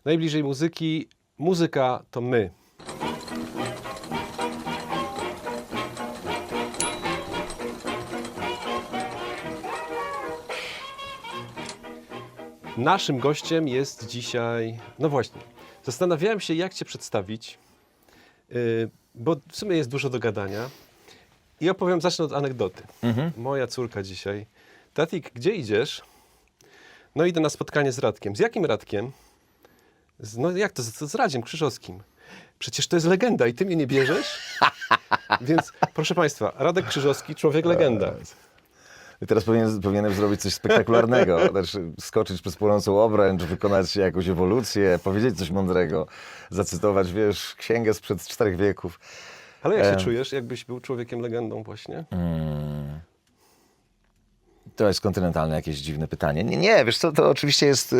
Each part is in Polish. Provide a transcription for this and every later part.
Najbliżej muzyki. Muzyka to my. Naszym gościem jest dzisiaj... No właśnie, zastanawiałem się, jak Cię przedstawić, bo w sumie jest dużo do gadania. I zacznę od anegdoty. Moja córka dzisiaj. Tatik, gdzie idziesz? No idę na spotkanie z Radkiem. Z jakim Radkiem? No jak to, z Radziem Krzyżowskim. Przecież to jest legenda i ty mnie nie bierzesz? Więc proszę Państwa, Radek Krzyżowski, człowiek legenda. I teraz powinienem zrobić coś spektakularnego, znaczy skoczyć przez płonącą obręcz, wykonać jakąś ewolucję, powiedzieć coś mądrego, zacytować, wiesz, księgę sprzed 4 wieków. Ale jak się czujesz, jakbyś był człowiekiem legendą właśnie? To jest kontynentalne jakieś dziwne pytanie. Nie, wiesz co, to oczywiście jest...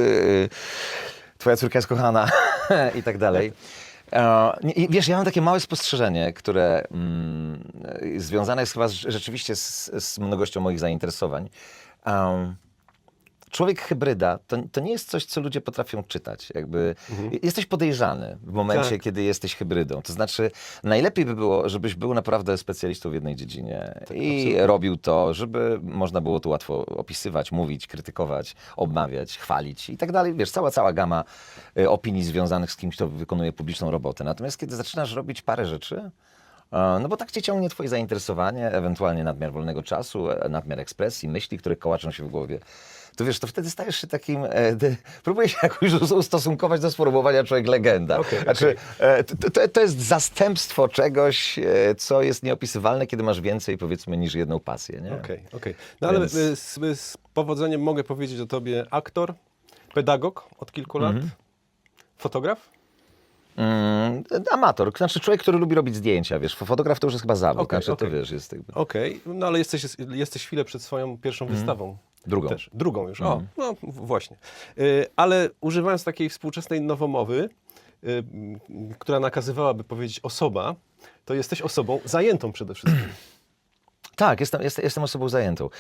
twoja córka jest kochana i tak dalej. Wiesz, ja mam takie małe spostrzeżenie, które związane jest chyba rzeczywiście z mnogością moich zainteresowań. Człowiek hybryda to nie jest coś, co ludzie potrafią czytać. Jakby jesteś podejrzany w momencie, kiedy jesteś hybrydą. To znaczy, najlepiej by było, żebyś był naprawdę specjalistą w jednej dziedzinie i absolutnie. robił to, żeby można było to łatwo opisywać, mówić, krytykować, obmawiać, chwalić i tak dalej. Wiesz, cała gama opinii związanych z kimś, kto wykonuje publiczną robotę. Natomiast kiedy zaczynasz robić parę rzeczy, no bo tak cię ciągnie twoje zainteresowanie, ewentualnie nadmiar wolnego czasu, nadmiar ekspresji, myśli, które kołaczą się w głowie, to wiesz, to wtedy stajesz się takim, próbuję się jakoś ustosunkować do sformułowania człowiek legenda. Znaczy, to jest zastępstwo czegoś, co jest nieopisywalne, kiedy masz więcej, powiedzmy, niż jedną pasję. Nie? Okej. No ale Więc- z powodzeniem mogę powiedzieć o tobie aktor, pedagog od kilku lat, fotograf? Amator, znaczy człowiek, który lubi robić zdjęcia, wiesz, fotograf to już jest chyba zawód, Okej, znaczy okej. to wiesz, jest jakby... Okej, no ale jesteś chwilę przed swoją pierwszą wystawą. Drugą. Też. Drugą już. O, no właśnie. Ale używając takiej współczesnej nowomowy, która nakazywałaby powiedzieć osoba, to jesteś osobą zajętą przede wszystkim. Tak, jestem osobą zajętą.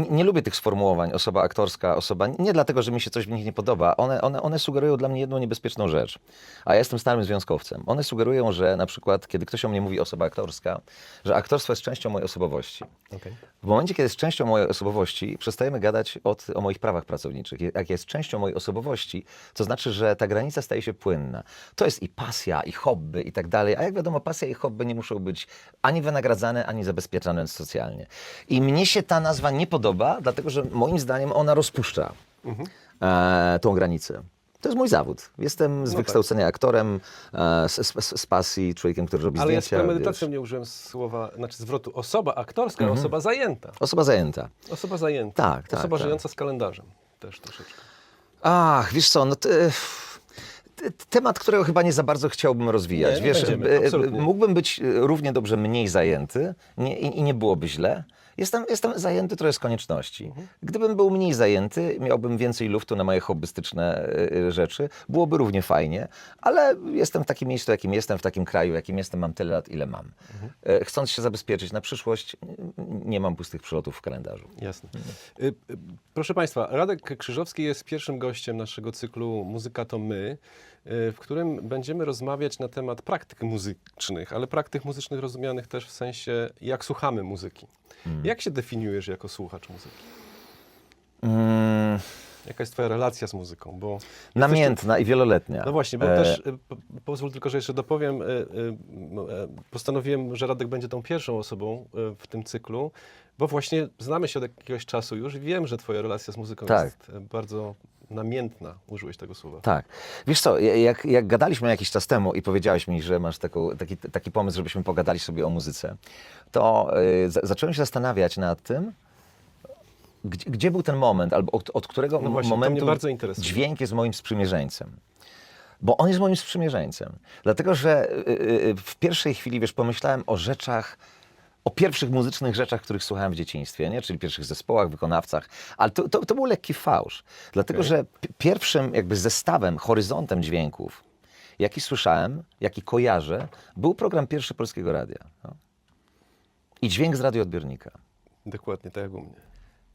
Nie lubię tych sformułowań, osoba aktorska, osoba... Nie dlatego, że mi się coś w nich nie podoba. One sugerują dla mnie jedną niebezpieczną rzecz. A ja jestem starym związkowcem. One sugerują, że na przykład, kiedy ktoś o mnie mówi osoba aktorska, że aktorstwo jest częścią mojej osobowości. Okej. W momencie, kiedy jest częścią mojej osobowości, przestajemy gadać o moich prawach pracowniczych. Jak jest częścią mojej osobowości, to znaczy, że ta granica staje się płynna. To jest i pasja, i hobby, i tak dalej. A jak wiadomo, pasja i hobby nie muszą być ani wynagradzane, ani zabezpieczane socjalnie. I mnie się ta nazwa nie podoba, dlatego że moim zdaniem ona rozpuszcza tą granicę. To jest mój zawód. Jestem z wykształcenia aktorem, z pasji, człowiekiem, który robi Ale ja z zdjęcia. premedytacją wiesz. nie użyłem zwrotu osoba aktorska, ale osoba zajęta. Osoba zajęta. Osoba zajęta. Tak, Osoba tak. żyjąca z kalendarzem. Też troszeczkę. Ach, wiesz co, no temat, którego chyba nie za bardzo chciałbym rozwijać. Nie Wiesz, będziemy, absolutnie. mógłbym być równie dobrze mniej zajęty i nie byłoby źle. Jestem zajęty trochę z konieczności. Gdybym był mniej zajęty, miałbym więcej luftu na moje hobbystyczne rzeczy, byłoby równie fajnie, ale jestem w takim miejscu, jakim jestem, w takim kraju, jakim jestem, mam tyle lat, ile mam. Chcąc się zabezpieczyć na przyszłość, nie mam pustych przelotów w kalendarzu. Jasne. Proszę Państwa, Radek Krzyżowski jest pierwszym gościem naszego cyklu Muzyka to my, w którym będziemy rozmawiać na temat praktyk muzycznych, ale praktyk muzycznych rozumianych też w sensie, jak słuchamy muzyki. Jak się definiujesz jako słuchacz muzyki? Jaka jest twoja relacja z muzyką? Bo Namiętna i wieloletnia. No właśnie, bo też, pozwól tylko, że jeszcze dopowiem, postanowiłem, że Radek będzie tą pierwszą osobą w tym cyklu, bo właśnie znamy się od jakiegoś czasu już i wiem, że twoja relacja z muzyką Tak. jest bardzo namiętna, użyłeś tego słowa. Tak. Wiesz co, jak gadaliśmy jakiś czas temu i powiedziałeś mi, że masz taki pomysł, żebyśmy pogadali sobie o muzyce, to zacząłem się zastanawiać nad tym, gdzie był ten moment, albo od którego No właśnie, to mnie momentu bardzo interesuje. dźwięk jest moim sprzymierzeńcem. Bo on jest moim sprzymierzeńcem. Dlatego, że w pierwszej chwili, wiesz, pomyślałem o rzeczach, o pierwszych muzycznych rzeczach, których słuchałem w dzieciństwie, nie? Czyli pierwszych zespołach, wykonawcach, ale to był lekki fałsz. Dlatego, że pierwszym jakby zestawem, horyzontem dźwięków, jaki słyszałem, jaki kojarzę, był program Pierwszy Polskiego Radia. No. I dźwięk z radioodbiornika. Dokładnie, tak jak u mnie.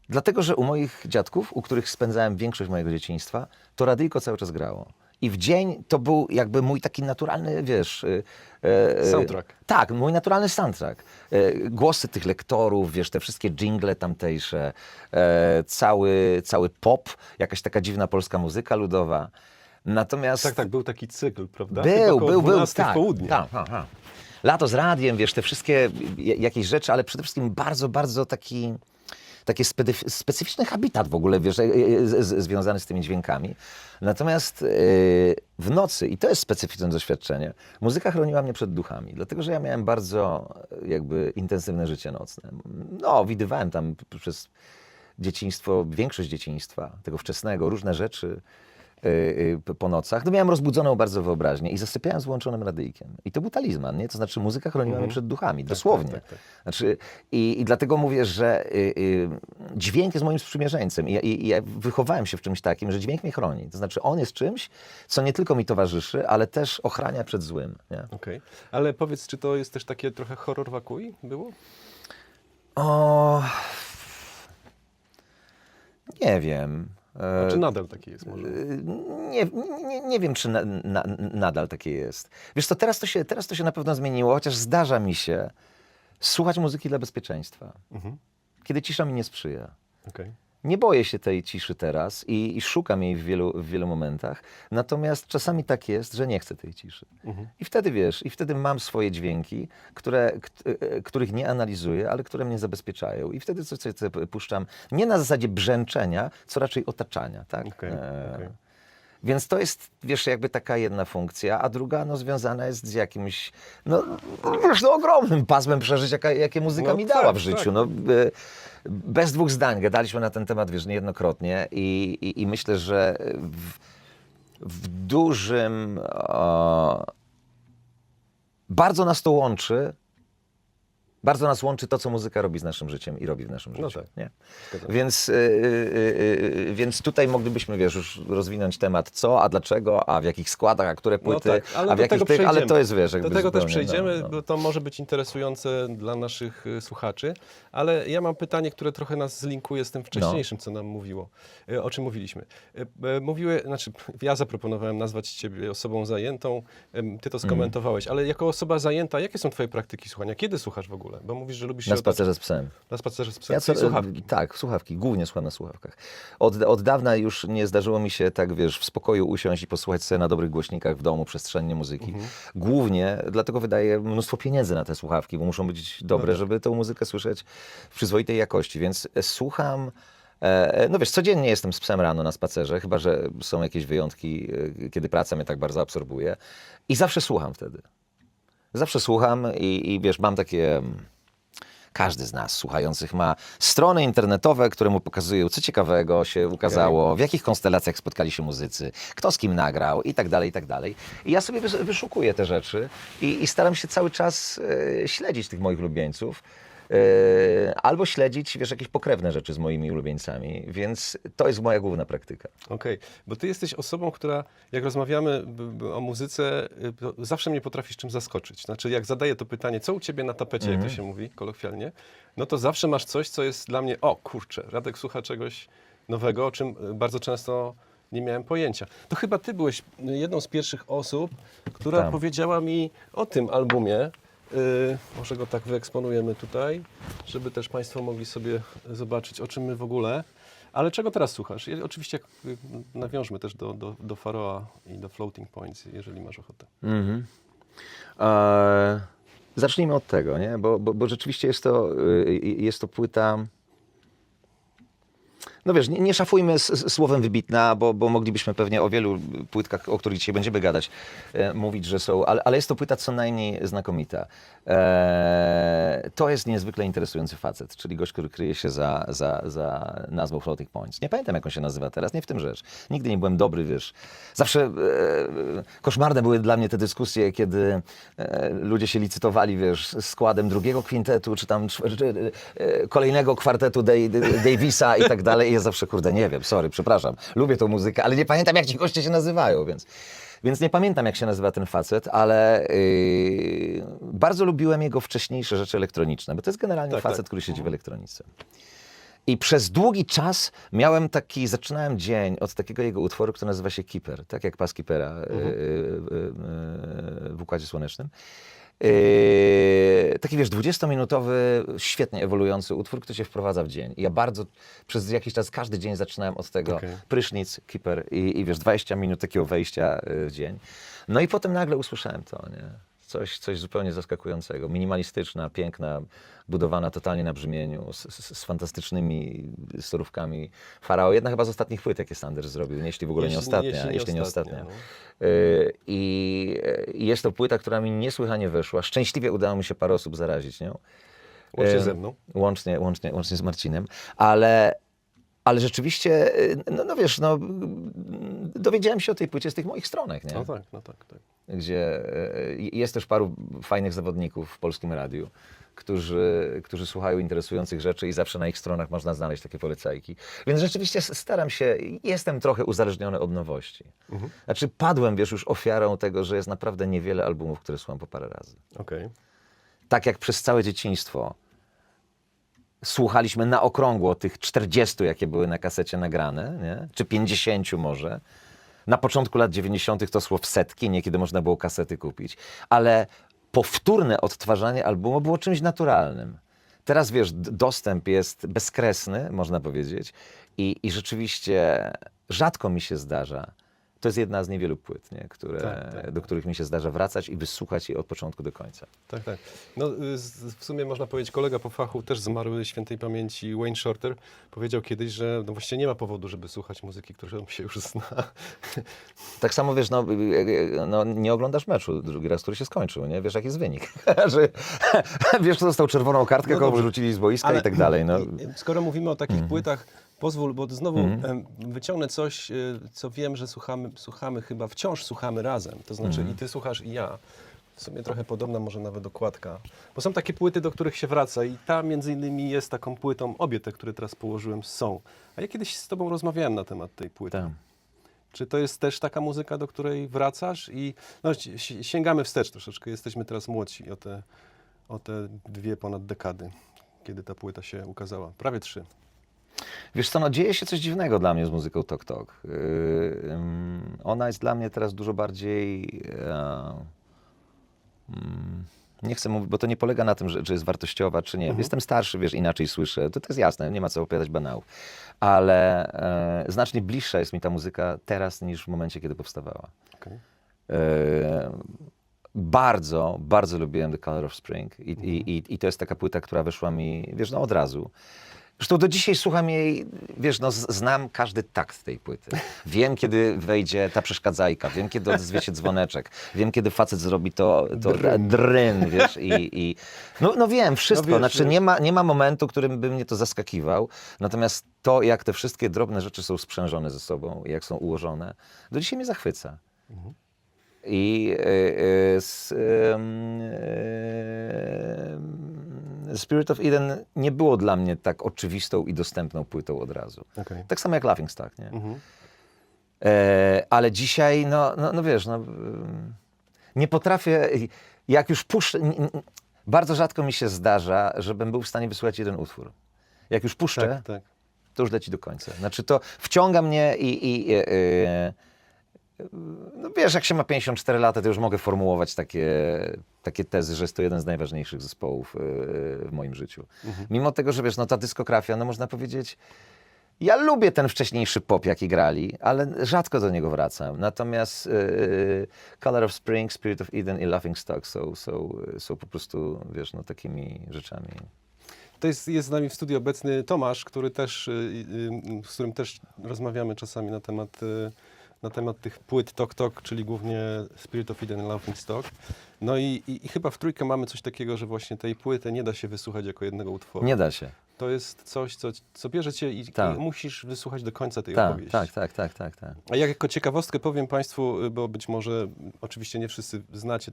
Dlatego, że u moich dziadków, u których spędzałem większość mojego dzieciństwa, to radyjko cały czas grało. I w dzień to był jakby mój taki naturalny, wiesz... Soundtrack. Tak, mój naturalny soundtrack. Głosy tych lektorów, wiesz, te wszystkie dżingle tamtejsze, cały pop, jakaś taka dziwna polska muzyka ludowa. Natomiast... Tak, był taki cykl, prawda? Chyba Był, około był, 12 w tak. południe. Tak. Lato z radiem, wiesz, te wszystkie jakieś rzeczy, ale przede wszystkim bardzo, bardzo taki specyficzny habitat w ogóle, wiesz, związany z tymi dźwiękami. Natomiast w nocy, i to jest specyficzne doświadczenie, muzyka chroniła mnie przed duchami, dlatego że ja miałem bardzo jakby intensywne życie nocne. No, widywałem tam przez dzieciństwo, większość dzieciństwa, tego wczesnego, różne rzeczy po nocach. No miałem rozbudzoną bardzo wyobraźnię i zasypiałem z włączonym radyjkiem. I to był talizman, nie? To znaczy muzyka chroniła mnie przed duchami, dosłownie. Tak. Znaczy, i dlatego mówię, że dźwięk jest moim sprzymierzeńcem. I ja wychowałem się w czymś takim, że dźwięk mnie chroni. To znaczy on jest czymś, co nie tylko mi towarzyszy, ale też ochrania przed złym. Nie? Okej. Ale powiedz, czy to jest też takie trochę horror wakui było? O... Nie wiem. Czy nadal takie jest może? Nie wiem, czy nadal takie jest. Wiesz co, teraz to się na pewno zmieniło, chociaż zdarza mi się słuchać muzyki dla bezpieczeństwa, kiedy cisza mi nie sprzyja. Okej. Nie boję się tej ciszy teraz i szukam jej w wielu momentach, natomiast czasami tak jest, że nie chcę tej ciszy. I wtedy wiesz, mam swoje dźwięki, których nie analizuję, ale które mnie zabezpieczają. I wtedy coś puszczam nie na zasadzie brzęczenia, co raczej otaczania. Tak? Okej. Więc to jest, wiesz, jakby taka jedna funkcja, a druga no, związana jest z jakimś ogromnym pasmem przeżyć, jakie muzyka mi dała w życiu. Tak. No, bez dwóch zdań gadaliśmy na ten temat, wiesz, niejednokrotnie i myślę, że w dużym bardzo nas to łączy. Bardzo nas łączy to, co muzyka robi z naszym życiem i robi w naszym życiu. No tak. Nie? Zgadzam. Więc tutaj moglibyśmy, wiesz, już rozwinąć temat co, a dlaczego, a w jakich składach, a które płyty, ale a w do jakich tego tych, ale przejdziemy. to jest, wiesz, jakby Do tego też zupełnie, przejdziemy, bo to może być interesujące dla naszych słuchaczy, ale ja mam pytanie, które trochę nas zlinkuje z tym wcześniejszym, co nam mówiło, o czym mówiliśmy. Ja zaproponowałem nazwać ciebie osobą zajętą, ty to skomentowałeś, ale jako osoba zajęta, jakie są twoje praktyki słuchania? Kiedy słuchasz w ogóle? Bo mówisz, że lubisz się na spacerze z psem. Na spacerze z psem, czyli słuchawki. Tak, słuchawki. Głównie słucham na słuchawkach. Od dawna już nie zdarzyło mi się tak, wiesz, w spokoju usiąść i posłuchać sobie na dobrych głośnikach w domu przestrzennie muzyki. Głównie dlatego wydaję mnóstwo pieniędzy na te słuchawki, bo muszą być dobre, żeby tą muzykę słyszeć w przyzwoitej jakości. Więc słucham... No wiesz, codziennie jestem z psem rano na spacerze, chyba że są jakieś wyjątki, kiedy praca mnie tak bardzo absorbuje. I zawsze słucham wtedy. Zawsze słucham i wiesz, mam takie... Każdy z nas słuchających ma strony internetowe, które mu pokazują, co ciekawego się ukazało, w jakich konstelacjach spotkali się muzycy, kto z kim nagrał i tak dalej, i tak dalej. I ja sobie wyszukuję te rzeczy i staram się cały czas śledzić tych moich ulubieńców. Albo śledzić, wiesz, jakieś pokrewne rzeczy z moimi ulubieńcami, więc to jest moja główna praktyka. Okej, bo ty jesteś osobą, która jak rozmawiamy o muzyce, to zawsze mnie potrafisz czym zaskoczyć. Znaczy jak zadaję to pytanie, co u ciebie na tapecie, jak to się mówi kolokwialnie, no to zawsze masz coś, co jest dla mnie, o kurczę, Radek słucha czegoś nowego, o czym bardzo często nie miałem pojęcia. To chyba ty byłeś jedną z pierwszych osób, która Tak. powiedziała mi o tym albumie. Może go tak wyeksponujemy tutaj, żeby też Państwo mogli sobie zobaczyć, o czym my w ogóle. Ale czego teraz słuchasz? Oczywiście nawiążmy też do Pharoah i do Floating Points, jeżeli masz ochotę. Zacznijmy od tego, nie? Bo rzeczywiście jest to płyta... No wiesz, nie szafujmy słowem wybitna, bo moglibyśmy pewnie o wielu płytkach, o których dzisiaj będziemy gadać, mówić, że są, ale jest to płyta co najmniej znakomita. To jest niezwykle interesujący facet, czyli gość, który kryje się za nazwą Floating Points. Nie pamiętam, jak on się nazywa teraz, nie w tym rzecz. Nigdy nie byłem dobry, wiesz. Zawsze koszmarne były dla mnie te dyskusje, kiedy ludzie się licytowali, wiesz, z składem drugiego kwintetu, czy tam kolejnego kwartetu Davisa i tak dalej. I ja zawsze, kurde, nie wiem, sorry, przepraszam. Lubię tą muzykę, ale nie pamiętam, jak ci goście się nazywają, więc nie pamiętam, jak się nazywa ten facet, ale bardzo lubiłem jego wcześniejsze rzeczy elektroniczne, bo to jest generalnie facet, który siedzi w elektronice. I przez długi czas zaczynałem dzień od takiego jego utworu, który nazywa się Keeper, tak jak pas Keepera w Układzie Słonecznym. Taki, wiesz, 20-minutowy, świetnie ewoluujący utwór, który cię wprowadza w dzień. I ja przez jakiś czas każdy dzień zaczynałem od tego prysznic, Keeper i wiesz, 20 minut takiego wejścia w dzień. No i potem nagle usłyszałem to, nie? Coś zupełnie zaskakującego. Minimalistyczna, piękna, budowana totalnie na brzmieniu, z fantastycznymi storówkami. Farao, jedna chyba z ostatnich płyt, jakie Sanders zrobił, jeśli w ogóle nie ostatnia, jeśli nie ostatnia. No. I jest to płyta, która mi niesłychanie wyszła. Szczęśliwie udało mi się parę osób zarazić nią. Łącznie ze mną. Łącznie z Marcinem. Ale rzeczywiście, no wiesz, dowiedziałem się o tej płycie z tych moich stronek, nie? No tak. Gdzie jest też paru fajnych zawodników w Polskim Radiu, którzy słuchają interesujących rzeczy i zawsze na ich stronach można znaleźć takie polecajki. Więc rzeczywiście staram się, jestem trochę uzależniony od nowości. Znaczy padłem, wiesz, już ofiarą tego, że jest naprawdę niewiele albumów, które słucham po parę razy. Okej. Tak jak przez całe dzieciństwo słuchaliśmy na okrągło tych 40, jakie były na kasecie nagrane, nie? Czy 50 może. Na początku lat 90. to szło w setki, niekiedy można było kasety kupić, ale powtórne odtwarzanie albumu było czymś naturalnym. Teraz, wiesz, dostęp jest bezkresny, można powiedzieć, i rzeczywiście rzadko mi się zdarza. To jest jedna z niewielu płyt, nie? Do których mi się zdarza wracać i wysłuchać jej od początku do końca. Tak. No, w sumie można powiedzieć, kolega po fachu, też zmarły świętej pamięci, Wayne Shorter, powiedział kiedyś, że no właściwie nie ma powodu, żeby słuchać muzyki, którą się już zna. Tak samo, wiesz, nie oglądasz meczu drugi raz, który się skończył, nie? Wiesz, jaki jest wynik. Że, wiesz, kto dostał czerwoną kartkę, kogo wyrzucili z boiska i tak dalej. No. Skoro mówimy o takich płytach, pozwól, bo znowu wyciągnę coś, co wiem, że wciąż słuchamy razem. To znaczy i ty słuchasz, i ja. W sumie trochę podobna może nawet okładka. Bo są takie płyty, do których się wraca i ta między innymi jest taką płytą, obie te, które teraz położyłem, są. A ja kiedyś z tobą rozmawiałem na temat tej płyty. Tak. Czy to jest też taka muzyka, do której wracasz? I no, sięgamy wstecz troszeczkę, jesteśmy teraz młodsi o te ponad 2 dekady, kiedy ta płyta się ukazała. Prawie 3. Wiesz co, dzieje się coś dziwnego dla mnie z muzyką Tok Tok. Ona jest dla mnie teraz dużo bardziej... nie chcę mówić, bo to nie polega na tym, że jest wartościowa, czy nie. Jestem starszy, wiesz, inaczej słyszę. To jest jasne, nie ma co opowiadać banałów. Ale znacznie bliższa jest mi ta muzyka teraz niż w momencie, kiedy powstawała. Okay. Bardzo, bardzo lubiłem The Color of Spring i to jest taka płyta, która wyszła mi, wiesz, od razu. Zresztą do dzisiaj słucham jej, wiesz, znam każdy takt tej płyty. Wiem, kiedy wejdzie ta przeszkadzajka, wiem, kiedy odezwie się dzwoneczek, wiem, kiedy facet zrobi to dryn, wiesz, wiem wszystko. Znaczy, nie ma momentu, którym by mnie to zaskakiwał. Natomiast to, jak te wszystkie drobne rzeczy są sprzężone ze sobą, jak są ułożone, do dzisiaj mnie zachwyca. I Spirit of Eden nie było dla mnie tak oczywistą i dostępną płytą od razu. Okay. Tak samo jak Laughingstock, nie? Ale dzisiaj, wiesz, nie potrafię, jak już puszczę, bardzo rzadko mi się zdarza, żebym był w stanie wysłuchać jeden utwór. Jak już puszczę, to już leci do końca. Znaczy to wciąga mnie wiesz, jak się ma 54 lata, to już mogę formułować takie tezy, że jest to jeden z najważniejszych zespołów w moim życiu. Mimo tego, że wiesz, ta dyskografia, można powiedzieć, ja lubię ten wcześniejszy pop, jaki grali, ale rzadko do niego wracam. Natomiast Color of Spring, Spirit of Eden i Laughingstock są po prostu, wiesz, takimi rzeczami. To jest z nami w studiu obecny Tomasz, który też, z którym też rozmawiamy czasami na temat tych płyt Tok Tok, czyli głównie Spirit of Eden i Laughingstock. No i chyba w trójkę mamy coś takiego, że właśnie tej płyty nie da się wysłuchać jako jednego utworu. Nie da się. To jest coś, co bierze cię i musisz wysłuchać do końca tej opowieści. Tak. A ja jako ciekawostkę powiem Państwu, bo być może oczywiście nie wszyscy znacie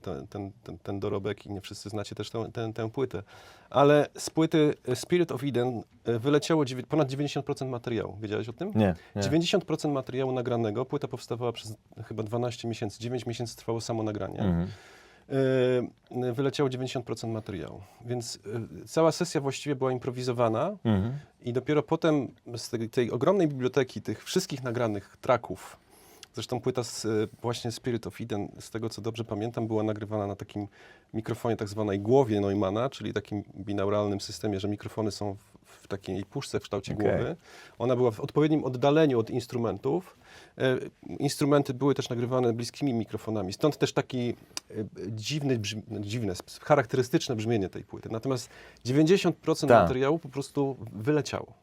ten dorobek i nie wszyscy znacie też tę płytę, ale z płyty Spirit of Eden wyleciało ponad 90% materiału. Wiedziałeś o tym? Nie. 90% materiału nagranego. Płyta powstawała przez chyba 12 miesięcy. 9 miesięcy trwało samo nagranie. wyleciało 90% materiału. Więc cała sesja właściwie była improwizowana i dopiero potem z tej ogromnej biblioteki tych wszystkich nagranych tracków, zresztą płyta właśnie Spirit of Eden, z tego co dobrze pamiętam, była nagrywana na takim mikrofonie tak zwanej głowie Neumana, czyli takim binauralnym systemie, że mikrofony są w takiej puszce w kształcie głowy. Ona była w odpowiednim oddaleniu od instrumentów. Instrumenty były też nagrywane bliskimi mikrofonami, stąd też taki dziwne, charakterystyczne brzmienie tej płyty. Natomiast 90% materiału po prostu wyleciało.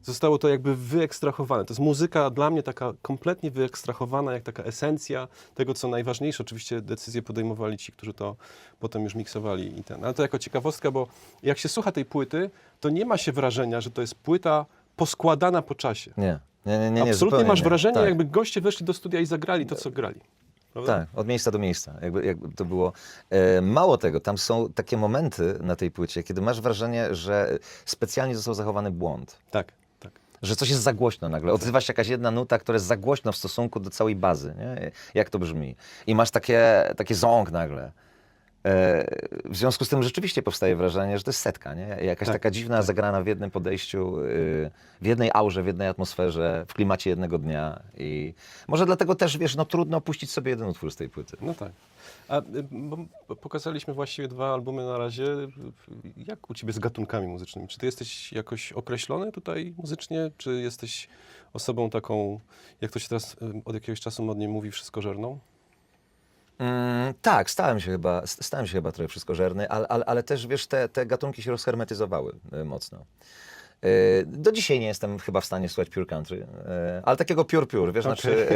Zostało to jakby wyekstrahowane. To jest muzyka dla mnie taka kompletnie wyekstrahowana, jak taka esencja tego, co najważniejsze. Oczywiście decyzje podejmowali ci, którzy to potem już miksowali i ten. Ale to jako ciekawostka, bo jak się słucha tej płyty, to nie ma się wrażenia, że to jest płyta poskładana po czasie. Nie. Absolutnie masz wrażenie, tak. jakby goście weszli do studia i zagrali to, co grali. Prawda? Tak, od miejsca do miejsca. Jakby to było. Mało tego, tam są takie momenty na tej płycie, kiedy masz wrażenie, że specjalnie został zachowany błąd. Tak. Że coś jest za głośno nagle. Odzywa się jakaś jedna nuta, która jest za głośno w stosunku do całej bazy. Nie? Jak to brzmi. I masz takie ząg nagle. W związku z tym rzeczywiście powstaje wrażenie, że to jest setka. Nie? Jakaś taka dziwna, zagrana w jednym podejściu, w jednej aurze, w jednej atmosferze, w klimacie jednego dnia. I może dlatego też, wiesz, no trudno opuścić sobie jeden utwór z tej płyty. No tak. A bo pokazaliśmy właściwie 2 albumy na razie. Jak u ciebie z gatunkami muzycznymi? Czy ty jesteś jakoś określony tutaj muzycznie? Czy jesteś osobą taką, jak to się teraz od jakiegoś czasu modnie mówi, wszystkożerną? Tak, stałem się chyba trochę wszystkożerny, ale też, wiesz, te gatunki się rozhermetyzowały mocno. Do dzisiaj nie jestem chyba w stanie słuchać pure country, ale takiego pure, wiesz, znaczy,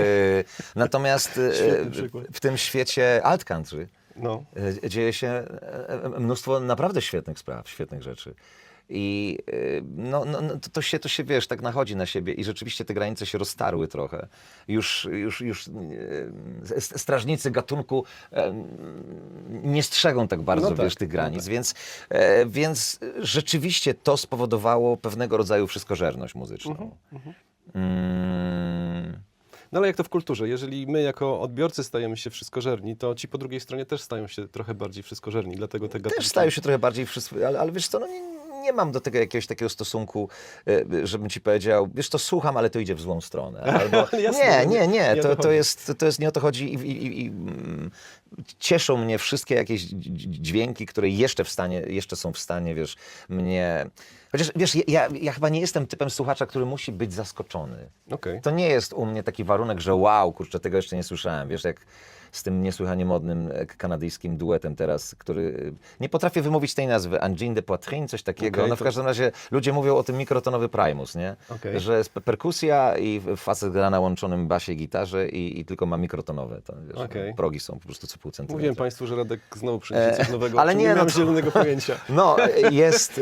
natomiast w tym świecie alt country dzieje się mnóstwo naprawdę świetnych spraw, świetnych rzeczy. I to się, wiesz, tak nachodzi na siebie i rzeczywiście te granice się roztarły trochę. Już strażnicy gatunku nie strzegą tak bardzo, wiesz, tych granic, więc rzeczywiście to spowodowało pewnego rodzaju wszystkożerność muzyczną. No ale jak to w kulturze? Jeżeli my jako odbiorcy stajemy się wszystkożerni, to ci po drugiej stronie też stają się trochę bardziej wszystkożerni, dlatego te gatunki... Też stają się trochę bardziej ale wiesz co, no nie mam do tego jakiegoś takiego stosunku, żebym ci powiedział, wiesz, to słucham, ale to idzie w złą stronę. Albo, nie, to jest, nie o to chodzi i cieszą mnie wszystkie jakieś dźwięki, które jeszcze są w stanie, wiesz, mnie... Chociaż, wiesz, ja chyba nie jestem typem słuchacza, który musi być zaskoczony. To nie jest u mnie taki warunek, że wow, kurczę, tego jeszcze nie słyszałem. Wiesz, jak z tym niesłychanie modnym kanadyjskim duetem teraz, który... Nie potrafię wymówić tej nazwy. Angine de Poitrine, coś takiego. No w każdym razie ludzie mówią o tym mikrotonowy primus, nie? Że jest perkusja i facet gra na łączonym basie i gitarze i tylko ma mikrotonowe. To, wiesz, progi są po prostu co pół centymetra. Mówiłem państwu, że Radek znowu przyniesie coś nowego, ale nie mam zielonego pojęcia. No, jest...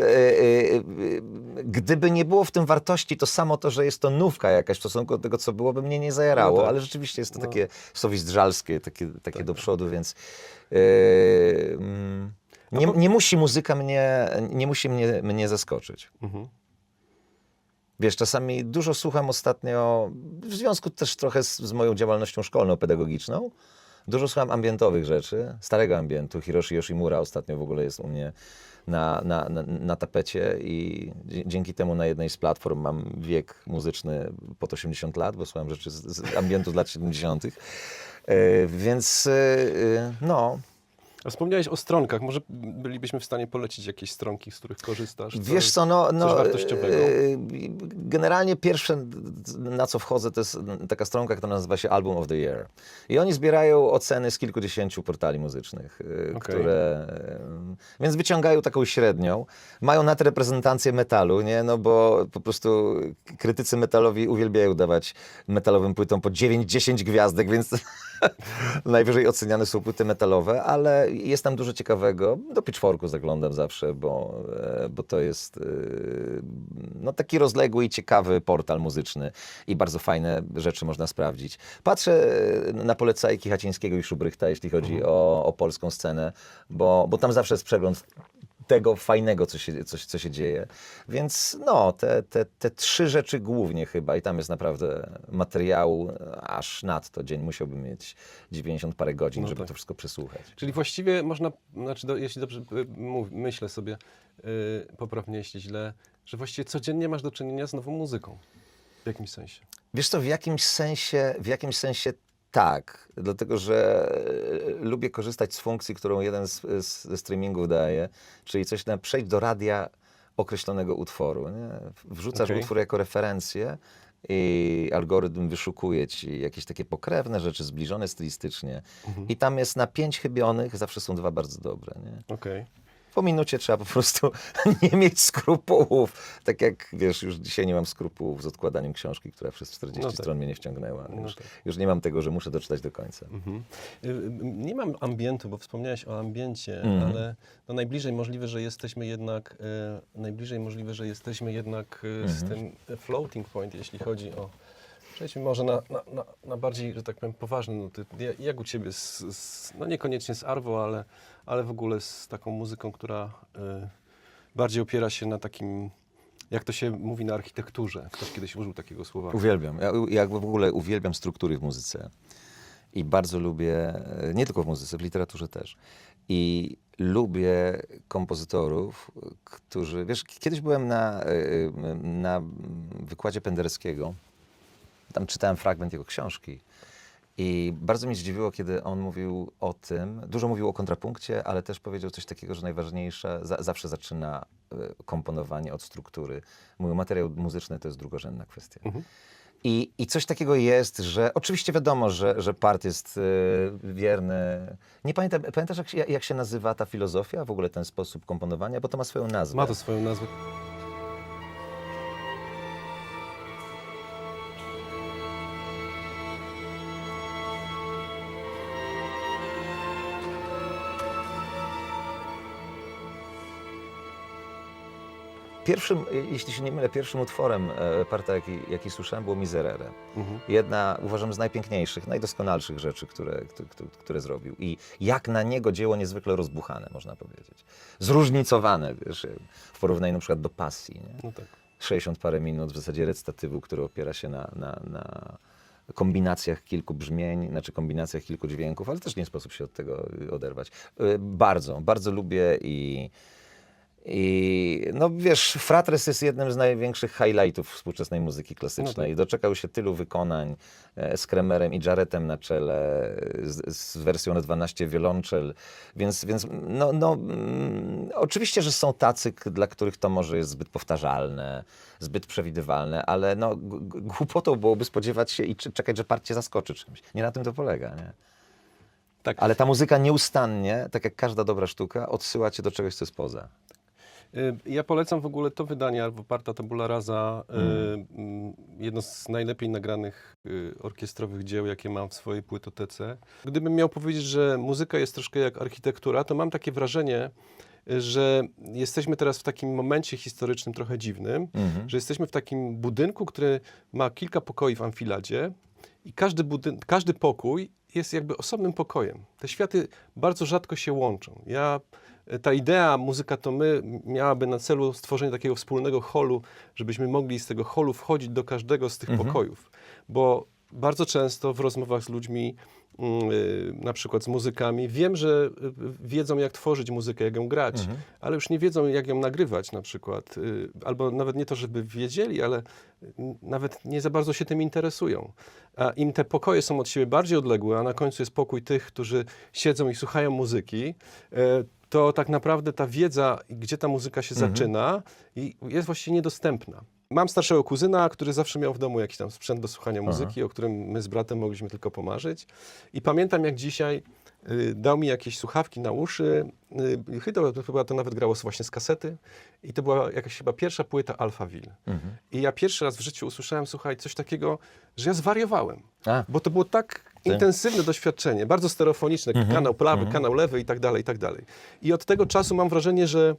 Gdyby nie było w tym wartości, to samo to, że jest to nówka jakaś w stosunku do tego, co było, by mnie nie zajarało, ale rzeczywiście jest to takie sowizdrzalskie, takie do przodu, więc nie musi muzyka mnie zaskoczyć. Wiesz, czasami dużo słucham ostatnio, w związku też trochę z moją działalnością szkolną, pedagogiczną, dużo słucham ambientowych rzeczy, starego ambientu. Hiroshi Yoshimura ostatnio w ogóle jest u mnie na tapecie i dzięki temu na jednej z platform mam wiek muzyczny pod 80 lat, bo słucham rzeczy z ambientu z lat 70. Więc no... A wspomniałeś o stronkach. Może bylibyśmy w stanie polecić jakieś stronki, z których korzystasz? Wiesz co, coś wartościowego? Generalnie pierwsze, na co wchodzę, to jest taka stronka, która nazywa się Album of the Year. I oni zbierają oceny z kilkudziesięciu portali muzycznych, które... Więc wyciągają taką średnią. Mają nadreprezentację metalu, nie? No bo po prostu krytycy metalowi uwielbiają dawać metalowym płytom po 9-10 gwiazdek, więc najwyżej oceniane są płyty metalowe, ale jest tam dużo ciekawego. Do Pitchforku zaglądam zawsze, bo to jest no, taki rozległy i ciekawy portal muzyczny i bardzo fajne rzeczy można sprawdzić. Patrzę na polecajki Hacińskiego i Szubrychta, jeśli chodzi o polską scenę, bo tam zawsze jest przegląd tego fajnego, co się dzieje. Więc no, te 3 rzeczy głównie chyba i tam jest naprawdę materiału aż nadto. Dzień musiałby mieć 90 parę godzin, No żeby tak. to wszystko przesłuchać. Czyli właściwie można, znaczy jeśli dobrze myślę sobie, poprawnie jeśli źle, że właściwie codziennie masz do czynienia z nową muzyką. W jakimś sensie. Wiesz co, w jakimś sensie tak, dlatego że lubię korzystać z funkcji, którą jeden ze streamingów daje, czyli coś na przejść do radia określonego utworu. Nie? Wrzucasz Okej. utwór jako referencję i algorytm wyszukuje ci jakieś takie pokrewne rzeczy, zbliżone stylistycznie. I tam jest na 5 chybionych, zawsze są 2 bardzo dobre. Nie? Okej. Po minucie trzeba po prostu nie mieć skrupułów. Tak jak, wiesz, już dzisiaj nie mam skrupułów z odkładaniem książki, która przez 40 No tak. stron mnie nie wciągnęła. No Już, tak. już nie mam tego, że muszę doczytać do końca. Nie mam ambientu, bo wspomniałeś o ambiencie, ale no najbliżej możliwe, że jesteśmy jednak, z tym floating point, jeśli chodzi o... Przejdźmy może na bardziej, że tak powiem, poważne nuty. Jak u Ciebie, no niekoniecznie z Arvo, ale w ogóle z taką muzyką, która bardziej opiera się na takim, jak to się mówi, na architekturze. Ktoś kiedyś użył takiego słowa. Uwielbiam. Ja w ogóle uwielbiam struktury w muzyce. I bardzo lubię, nie tylko w muzyce, w literaturze też. I lubię kompozytorów, którzy... Wiesz, kiedyś byłem na wykładzie Pendereckiego. Tam czytałem fragment jego książki. I bardzo mnie zdziwiło, kiedy on mówił o tym, dużo mówił o kontrapunkcie, ale też powiedział coś takiego, że najważniejsze, zawsze zaczyna komponowanie od struktury. Mówił, materiał muzyczny to jest drugorzędna kwestia. I coś takiego jest, że oczywiście wiadomo, że part jest wierny. Nie pamiętasz jak się nazywa ta filozofia, w ogóle ten sposób komponowania, bo to ma swoją nazwę. Ma to swoją nazwę. Pierwszym, jeśli się nie mylę, pierwszym utworem parta, jaki słyszałem, było Miserere. Mhm. Jedna, uważam, z najpiękniejszych, najdoskonalszych rzeczy, które zrobił. I jak na niego dzieło niezwykle rozbuchane, można powiedzieć. Zróżnicowane, wiesz, w porównaniu na przykład do Pasji. Nie? No tak. 60 parę minut w zasadzie recytatywu, który opiera się na kombinacjach kilku brzmień, znaczy kombinacjach kilku dźwięków, ale też nie sposób się od tego oderwać. Bardzo, bardzo lubię i no wiesz, Fratres jest jednym z największych highlightów współczesnej muzyki klasycznej. No tak. Doczekał się tylu wykonań z Kremerem i Jarrettem na czele, z wersją na 12 wiolonczel, więc oczywiście, że są tacy, dla których to może jest zbyt powtarzalne, zbyt przewidywalne, ale no, głupotą byłoby spodziewać się i czekać, że part cię zaskoczy czymś. Nie na tym to polega, nie? Tak. Ale ta muzyka nieustannie, tak jak każda dobra sztuka, odsyła cię do czegoś, co jest poza. Ja polecam w ogóle to wydanie Arvo Parta Tabula Rasa, jedno z najlepiej nagranych orkiestrowych dzieł, jakie mam w swojej płytotece. Gdybym miał powiedzieć, że muzyka jest troszkę jak architektura, to mam takie wrażenie, że jesteśmy teraz w takim momencie historycznym trochę dziwnym, że jesteśmy w takim budynku, który ma kilka pokoi w amfiladzie i każdy pokój jest jakby osobnym pokojem. Te światy bardzo rzadko się łączą. Ta idea Muzyka to my miałaby na celu stworzenie takiego wspólnego holu, żebyśmy mogli z tego holu wchodzić do każdego z tych pokojów. Bo bardzo często w rozmowach z ludźmi, na przykład z muzykami, wiem, że wiedzą, jak tworzyć muzykę, jak ją grać, ale już nie wiedzą, jak ją nagrywać na przykład. Albo nawet nie to, żeby wiedzieli, ale nawet nie za bardzo się tym interesują. A im te pokoje są od siebie bardziej odległe, a na końcu jest pokój tych, którzy siedzą i słuchają muzyki, to tak naprawdę ta wiedza, gdzie ta muzyka się zaczyna, jest właściwie niedostępna. Mam starszego kuzyna, który zawsze miał w domu jakiś tam sprzęt do słuchania muzyki, o którym my z bratem mogliśmy tylko pomarzyć. I pamiętam, jak dzisiaj dał mi jakieś słuchawki na uszy. Chyba to nawet grało właśnie z kasety. I to była jakaś chyba pierwsza płyta Alphaville. I ja pierwszy raz w życiu usłyszałem, słuchaj, coś takiego, że ja zwariowałem. Bo to było tak intensywne doświadczenie, bardzo stereofoniczne, kanał prawy, kanał lewy i tak dalej, i tak dalej. I od tego czasu mam wrażenie, że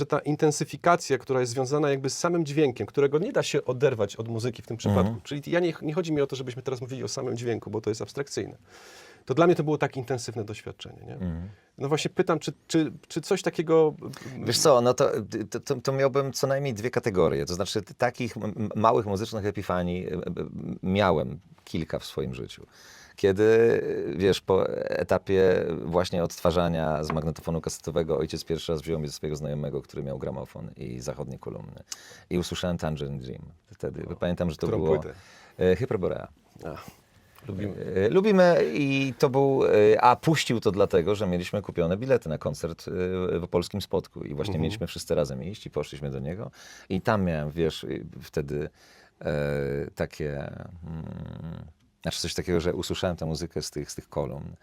ta intensyfikacja, która jest związana jakby z samym dźwiękiem, którego nie da się oderwać od muzyki w tym przypadku. Czyli nie chodzi mi o to, żebyśmy teraz mówili o samym dźwięku, bo to jest abstrakcyjne. to dla mnie to było tak intensywne doświadczenie. Nie? No właśnie pytam, czy coś takiego... Wiesz co, no to miałbym co najmniej dwie kategorie. To znaczy takich małych muzycznych epifanii miałem kilka w swoim życiu. Kiedy, wiesz, po etapie właśnie odtwarzania z magnetofonu kasetowego ojciec pierwszy raz wziął mnie ze swojego znajomego, który miał gramofon i zachodnie kolumny. I usłyszałem Tangerine Dream wtedy. Pamiętam, że to Którą było płytę? Hyperborea. Lubimy. Lubimy i to był, a puścił to dlatego, że mieliśmy kupione bilety na koncert w Polskim Spodku i właśnie mieliśmy wszyscy razem iść i poszliśmy do niego i tam miałem, wiesz, wtedy takie, znaczy coś takiego, że usłyszałem tę muzykę z tych kolumn.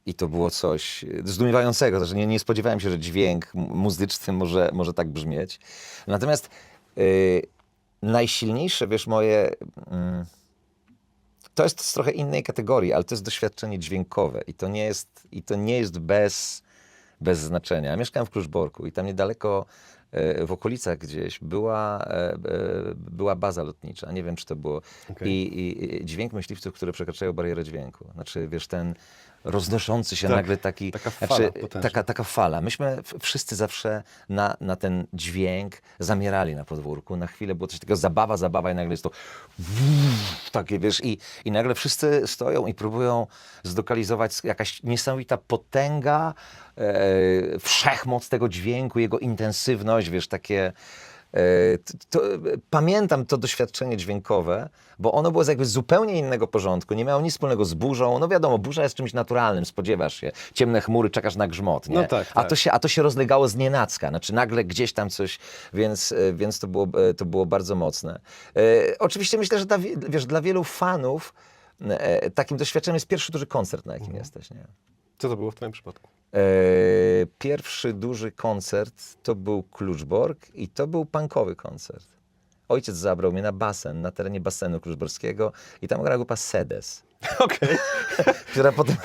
I to było coś zdumiewającego, że nie spodziewałem się, że dźwięk muzyczny może tak brzmieć. Natomiast najsilniejsze, wiesz, moje... To jest z trochę innej kategorii, ale to jest doświadczenie dźwiękowe i to nie jest bez znaczenia. Ja mieszkałem w Kluczborku i tam niedaleko w okolicach gdzieś była baza lotnicza. Nie wiem, czy to było. Okej. I dźwięk myśliwców, które przekraczają barierę dźwięku. Znaczy, wiesz, ten roznoszący się Tak, nagle taki... taka fala potężna. taka fala. Myśmy wszyscy zawsze na ten dźwięk zamierali na podwórku. Na chwilę było coś takiego zabawa i nagle jest to takie, wiesz, i nagle wszyscy stoją i próbują zlokalizować jakaś niesamowita potęga, wszechmoc tego dźwięku, jego intensywność, wiesz, takie... Pamiętam to doświadczenie dźwiękowe, bo ono było z jakby zupełnie innego porządku, nie miało nic wspólnego z burzą. No wiadomo, burza jest czymś naturalnym, spodziewasz się. Ciemne chmury, czekasz na grzmot, nie? No tak, tak. A to się rozlegało znienacka, znaczy nagle gdzieś tam coś, więc to było bardzo mocne. Oczywiście myślę, że wiesz, dla wielu fanów takim doświadczeniem jest pierwszy duży koncert, na jakim jesteś, nie? Co to było w twoim przypadku? Pierwszy duży koncert to był Kluczbork i to był punkowy koncert. Ojciec zabrał mnie na basen, na terenie basenu kluczborskiego i tam grała grupa Sedes, Okej. która potem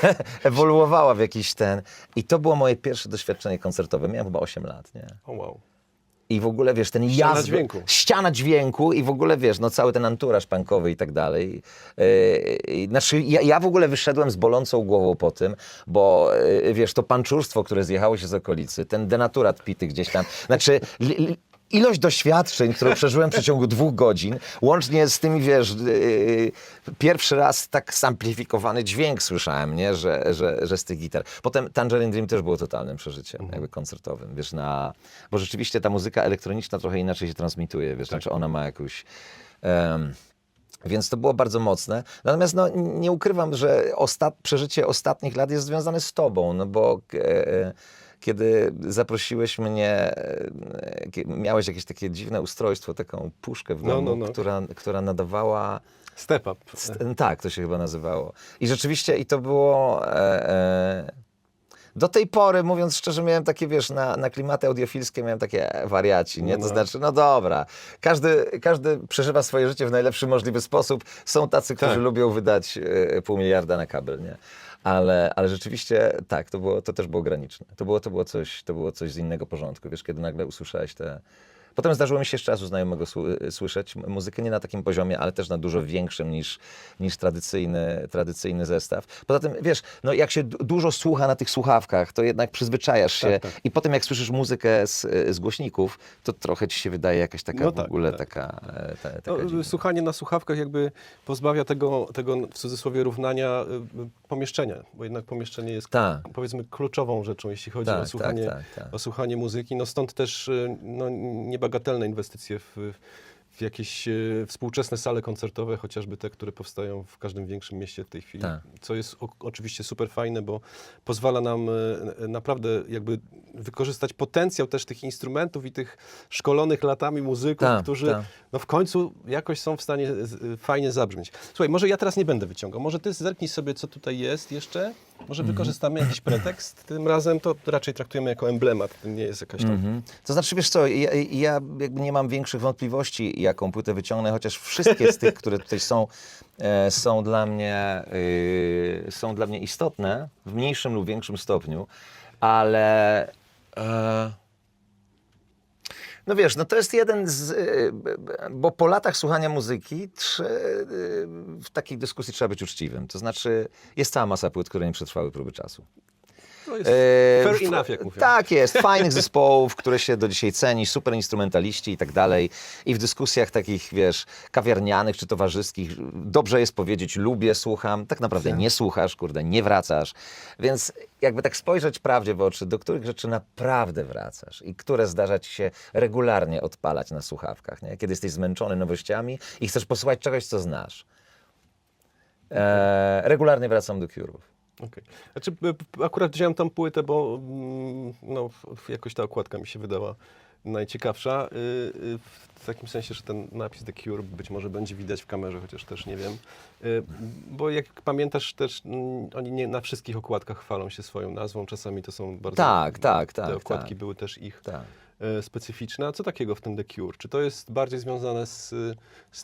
ewoluowała w jakiś ten... I to było moje pierwsze doświadczenie koncertowe. Miałem chyba 8 lat, nie? O wow. I w ogóle, wiesz, ten Ściana jazd... dźwięku. Ściana dźwięku i w ogóle, wiesz, no cały ten anturaż punkowy i tak dalej. Znaczy, ja w ogóle wyszedłem z bolącą głową po tym, bo, wiesz, to panczurstwo, które zjechało się z okolicy, ten denaturat pity gdzieś tam, znaczy... Ilość doświadczeń, które przeżyłem w przeciągu 2 godzin, łącznie z tymi, wiesz, pierwszy raz tak zamplifikowany dźwięk słyszałem, nie? Że z tych gitar. Potem Tangerine Dream też było totalnym przeżyciem, jakby koncertowym, wiesz, bo rzeczywiście ta muzyka elektroniczna trochę inaczej się transmituje, wiesz, znaczy ona ma jakąś... Więc to było bardzo mocne. Natomiast no, nie ukrywam, że przeżycie ostatnich lat jest związane z tobą, no bo... Kiedy zaprosiłeś mnie, miałeś jakieś takie dziwne ustrojstwo, taką puszkę w domu, która nadawała... Step Up. Tak, to się chyba nazywało. I rzeczywiście, i to było... Do tej pory, mówiąc szczerze, miałem takie, wiesz, na klimaty audiofilskie miałem takie wariaci, nie? To znaczy, no dobra, każdy przeżywa swoje życie w najlepszy możliwy sposób. Są tacy, którzy lubią wydać $500 miliarda na kabel, nie? Ale rzeczywiście tak, to też było graniczne. To było coś z innego porządku, wiesz, kiedy nagle usłyszałeś te... Potem zdarzyło mi się jeszcze raz u znajomego słyszeć muzykę nie na takim poziomie, ale też na dużo większym niż tradycyjny zestaw. Poza tym, wiesz, no jak się dużo słucha na tych słuchawkach, to jednak przyzwyczajasz się i potem jak słyszysz muzykę z głośników, to trochę ci się wydaje jakaś taka taka dziwna. Słuchanie na słuchawkach jakby pozbawia tego w cudzysłowie równania pomieszczenia, bo jednak pomieszczenie jest powiedzmy kluczową rzeczą, jeśli chodzi o słuchanie muzyki. No stąd też no, niebagatelne inwestycje w jakieś współczesne sale koncertowe, chociażby te, które powstają w każdym większym mieście w tej chwili. Co jest oczywiście super fajne, bo pozwala nam naprawdę jakby wykorzystać potencjał też tych instrumentów i tych szkolonych latami muzyków, którzy no w końcu jakoś są w stanie fajnie zabrzmieć. Słuchaj, może ja teraz nie będę wyciągał, może ty zerknij sobie, co tutaj jest jeszcze, może wykorzystamy jakiś pretekst, tym razem to raczej traktujemy jako emblemat, to nie jest jakaś tam... To znaczy, wiesz co, ja jakby nie mam większych wątpliwości, jaką płytę wyciągnę, chociaż wszystkie z tych, które tutaj są dla mnie istotne w mniejszym lub większym stopniu, ale No wiesz, no to jest jeden z... Bo po latach słuchania muzyki w takiej dyskusji trzeba być uczciwym. To znaczy jest cała masa płyt, które nie przetrwały próby czasu. To jest fair enough, jak mówią. Tak jest, fajnych zespołów, które się do dzisiaj ceni, super instrumentaliści i tak dalej. I w dyskusjach takich, wiesz, kawiarnianych czy towarzyskich dobrze jest powiedzieć lubię, słucham, tak naprawdę nie słuchasz, kurde, nie wracasz. Więc jakby tak spojrzeć prawdzie w oczy, do których rzeczy naprawdę wracasz i które zdarza ci się regularnie odpalać na słuchawkach, nie? Kiedy jesteś zmęczony nowościami i chcesz posłuchać czegoś, co znasz. Regularnie wracam do Cure'ów. Okay. Znaczy, akurat wziąłem tą płytę, bo no, jakoś ta okładka mi się wydała najciekawsza. W takim sensie, że ten napis The Cure być może będzie widać w kamerze, chociaż też nie wiem. Bo jak pamiętasz też, oni nie na wszystkich okładkach chwalą się swoją nazwą. Czasami to są bardzo... Tak. Te okładki były też ich Tak. specyficzne. A co takiego w tym The Cure? Czy to jest bardziej związane z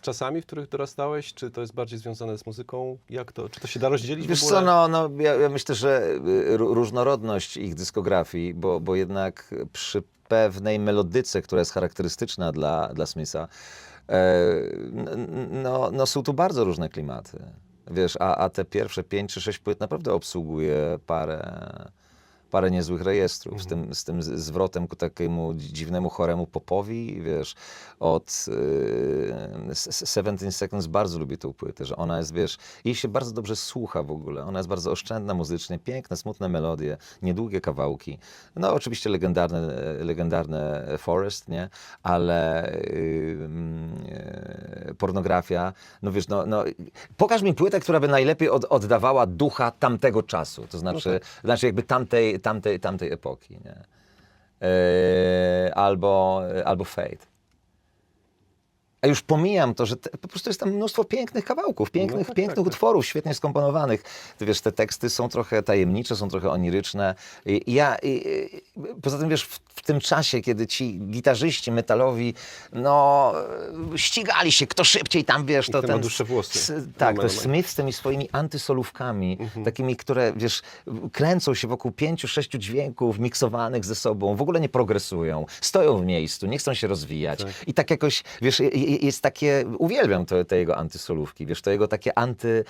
czasami, w których dorastałeś? Czy to jest bardziej związane z muzyką? Jak to? Czy to się da rozdzielić Wiesz w ogóle? co, ja myślę, że różnorodność ich dyskografii, bo jednak przy pewnej melodyce, która jest charakterystyczna dla Smitha, no są tu bardzo różne klimaty. Wiesz, a te pierwsze 5 czy 6 płyt naprawdę obsługuje parę niezłych rejestrów, z tym zwrotem ku takiemu dziwnemu choremu popowi, wiesz, od 17 Seconds bardzo lubię tą płytę, że ona jest, wiesz, jej się bardzo dobrze słucha w ogóle, ona jest bardzo oszczędna muzycznie, piękne, smutne melodie, niedługie kawałki, no oczywiście legendarne Forest, nie, ale pornografia, no wiesz, no, pokaż mi płytę, która by najlepiej oddawała ducha tamtego czasu, to znaczy, znaczy jakby tamtej epoki, nie? Albo Fate. A już pomijam to, że po prostu jest tam mnóstwo pięknych kawałków, pięknych utworów, świetnie skomponowanych. Ty wiesz, te teksty są trochę tajemnicze, są trochę oniryczne. Poza tym wiesz, w tym czasie, kiedy ci gitarzyści metalowi, no, ścigali się, kto szybciej tam, wiesz, to ten ma dłuższe włosy. Tak, to jest Smith z tymi swoimi antysolówkami, takimi, które, wiesz, kręcą się wokół 5-6 dźwięków miksowanych ze sobą, w ogóle nie progresują, stoją w miejscu, nie chcą się rozwijać. I tak jakoś, wiesz, jest takie, uwielbiam te jego antysolówki, wiesz, to jego takie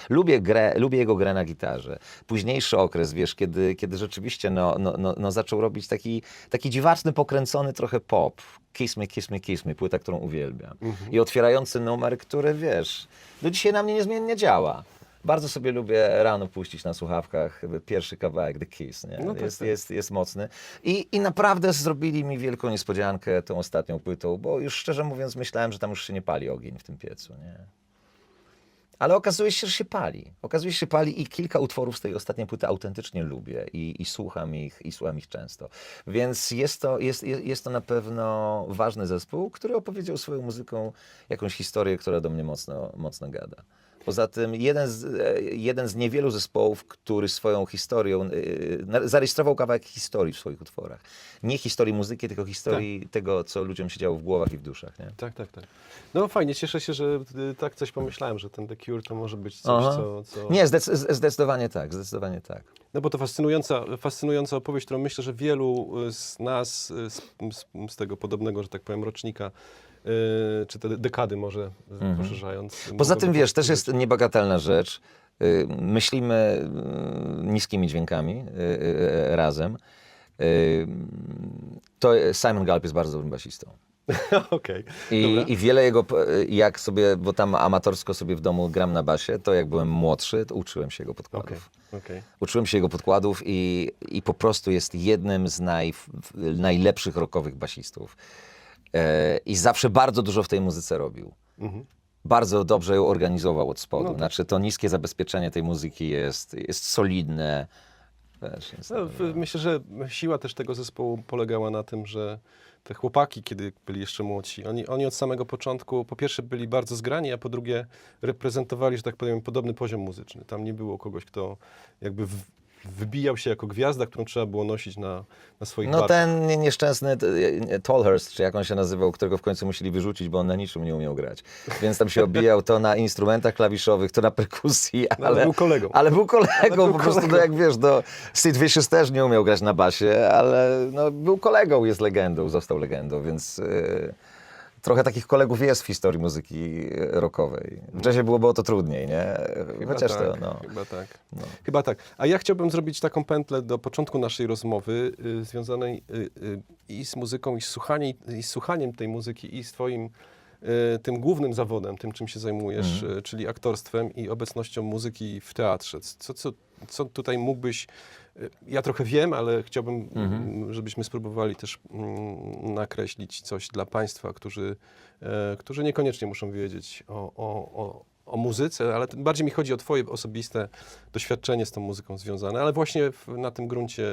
lubię jego grę na gitarze. Późniejszy okres, wiesz, kiedy rzeczywiście no, zaczął robić taki dziwaczny, pokręcony trochę pop. Kiss Me, Kiss Me, Kiss Me, płyta, którą uwielbiam. I otwierający numer, który, wiesz, do dzisiaj na mnie niezmiennie działa. Bardzo sobie lubię rano puścić na słuchawkach pierwszy kawałek, The Kiss, nie? No tak, jest mocny. I naprawdę zrobili mi wielką niespodziankę tą ostatnią płytą, bo już szczerze mówiąc myślałem, że tam już się nie pali ogień w tym piecu, nie? Ale okazuje się, że się pali. Okazuje się, że się pali i kilka utworów z tej ostatniej płyty autentycznie lubię i słucham ich często. Więc jest to na pewno ważny zespół, który opowiedział swoją muzyką jakąś historię, która do mnie mocno gada. Poza tym jeden z niewielu zespołów, który swoją historią zarejestrował kawałek historii w swoich utworach. Nie historii muzyki, tylko historii tego, co ludziom się działo w głowach i w duszach. Nie? Tak. No fajnie, cieszę się, że tak coś pomyślałem, że ten The Cure to może być coś, co... Nie, zdecydowanie tak. No bo to fascynująca opowieść, którą myślę, że wielu z nas, z tego podobnego, że tak powiem, rocznika, czy te dekady może poszerzając. Poza tym, mogłoby wiesz, też powiedzieć. jest niebagatelna rzecz. Myślimy niskimi dźwiękami razem. To Simon Gallup jest bardzo dobrym basistą. Okej, dobra. I wiele jego, jak sobie, bo tam amatorsko sobie w domu gram na basie, to jak byłem młodszy, to uczyłem się jego podkładów. Okej. Uczyłem się jego podkładów i po prostu jest jednym z najlepszych rockowych basistów. I zawsze bardzo dużo w tej muzyce robił. Bardzo dobrze ją organizował od spodu. No tak. Znaczy to niskie zabezpieczenie tej muzyki jest solidne. Wiesz, Myślę, że siła też tego zespołu polegała na tym, że te chłopaki, kiedy byli jeszcze młodsi, oni od samego początku, po pierwsze byli bardzo zgrani, a po drugie reprezentowali, że tak powiem, podobny poziom muzyczny. Tam nie było kogoś, kto jakby wybijał się jako gwiazda, którą trzeba było nosić na swoich No barkach. ten nieszczęsny Tolhurst, czy jak on się nazywał, którego w końcu musieli wyrzucić, bo on na niczym nie umiał grać. Więc tam się obijał to na instrumentach klawiszowych, to na perkusji, No, ale był kolegą. Ale był kolegą, był po prostu, kolegą. no jak wiesz, Sid Vicious też nie umiał grać na basie, ale no, był kolegą, jest legendą, został legendą, więc trochę takich kolegów jest w historii muzyki rockowej. Wcześniej było to trudniej, nie? Chociaż tak, to, no. Chyba tak. No. Chyba tak. A ja chciałbym zrobić taką pętlę do początku naszej rozmowy, związanej i z muzyką, i z słuchaniem tej muzyki, i z twoim tym głównym zawodem, tym czym się zajmujesz, czyli aktorstwem i obecnością muzyki w teatrze. Co tutaj mógłbyś... Ja trochę wiem, ale chciałbym, żebyśmy spróbowali też nakreślić coś dla państwa, którzy niekoniecznie muszą wiedzieć o muzyce, ale bardziej mi chodzi o twoje osobiste doświadczenie z tą muzyką związane, ale właśnie na tym gruncie,